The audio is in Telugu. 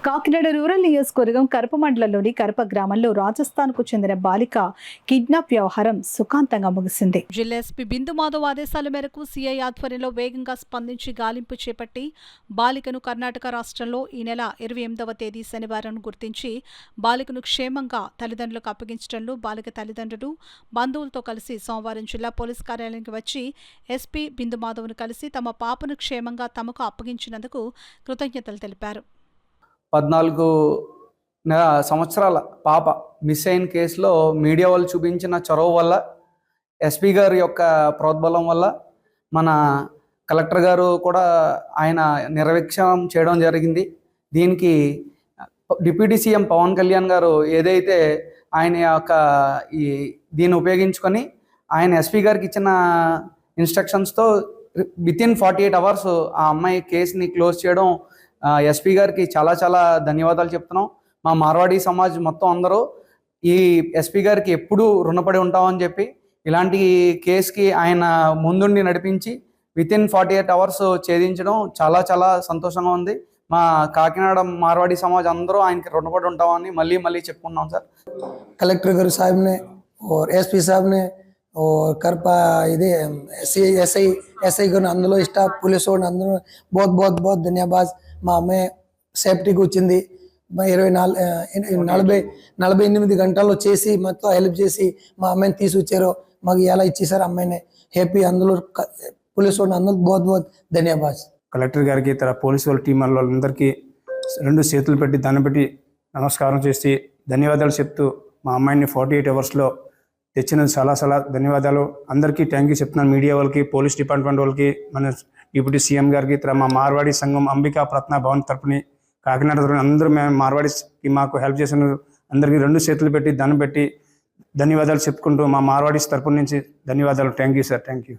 కాకినాడ రూరల్ నియోజకవర్గం కరప మండలంలోని కరప గ్రామంలో రాజస్థాన్కు చెందిన బాలిక కిడ్నాప్ వ్యవహారం సుఖాంతంగా ముగిసింది. జిల్లా ఎస్పీ బిందు మాధవ్ ఆదేశాల మేరకు సిఐ ఆధ్వర్యంలో వేగంగా స్పందించి గాలింపు చేపట్టి బాలికను కర్ణాటక రాష్ట్రంలో ఈ నెల 28వ తేదీ శనివారం గుర్తించి బాలికను క్షేమంగా తల్లిదండ్రులకు అప్పగించడంలో బాలిక తల్లిదండ్రులు బంధువులతో కలిసి సోమవారం జిల్లా పోలీస్ కార్యాలయానికి వచ్చి ఎస్పీ బిందు మాధవ్ను కలిసి తమ పాపను క్షేమంగా తమకు అప్పగించినందుకు కృతజ్ఞతలు తెలిపారు. 14 సంవత్సరాల పాప మిస్ అయిన కేసులో మీడియా వాళ్ళు చూపించిన చొరవ వల్ల, ఎస్పీ గారి యొక్క ప్రోద్బలం వల్ల, మన కలెక్టర్ గారు కూడా ఆయన నిర్వీక్షణం చేయడం జరిగింది. దీనికి డిప్యూటీ సీఎం పవన్ కళ్యాణ్ గారు ఏదైతే ఆయన యొక్క దీన్ని ఉపయోగించుకొని ఆయన ఎస్పీ గారికి ఇచ్చిన ఇన్స్ట్రక్షన్స్తో వితిన్ 48 అవర్స్ ఆ అమ్మాయి కేసుని క్లోజ్ చేయడం, ఎస్పీ గారికి చాలా చాలా ధన్యవాదాలు చెప్తున్నాం. మా మార్వాడి సమాజ్ మొత్తం అందరూ ఈ ఎస్పీ గారికి ఎప్పుడూ రుణపడి ఉంటామని చెప్పి, ఇలాంటి కేసుకి ఆయన ముందుండి నడిపించి వితిన్ 48 అవర్స్ ఛేదించడం చాలా చాలా సంతోషంగా ఉంది. మా కాకినాడ మార్వాడి సమాజ్ అందరూ ఆయనకి రుణపడి ఉంటామని మళ్ళీ మళ్ళీ చెప్పుకున్నాం సార్. कलेक्टर गारू साहब ने और एसपी साहब ने और करपा इधे एसआई को अंदर स्टाफ पुलिस अंदर बहुत बहुत बहुत धन्यवाद. మా అమ్మాయి సేఫ్టీకి వచ్చింది. 48 గంటల్లో చేసి మొత్తం హెల్ప్ చేసి మా అమ్మాయిని తీసుకొచ్చారు. మాకు ఎలా ఇచ్చేసారు అమ్మాయిని హ్యాపీ. అందులో పోలీసు వాళ్ళు అందరూ बहुत बहुत ధన్యవాదాలు. కలెక్టర్ గారికి ఇతర పోలీసు వాళ్ళ టీం వాళ్ళందరికీ 2 చేతులు పెట్టి దండం పెట్టి నమస్కారం చేసి ధన్యవాదాలు చెప్తూ మా అమ్మాయిని 48 అవర్స్లో తెచ్చినందుకు చాలా చాలా ధన్యవాదాలు. అందరికీ థ్యాంక్ యూ చెప్తున్నాను. మీడియా వాళ్ళకి, పోలీస్ డిపార్ట్మెంట్ వాళ్ళకి, మన డిప్యూటీ సీఎం గారికి, ఇతర మా మార్వాడి సంఘం అంబికా ప్రత్న భవన్ తరపుని కాకినాడ తరపున అందరూ మేము మార్వాడికి మాకు హెల్ప్ చేసిన అందరికీ 2 చేతులు పెట్టి దండం పెట్టి ధన్యవాదాలు చెప్పుకుంటూ మా మార్వాడి తరపు నుంచి ధన్యవాదాలు. Thank you sir. Thank you.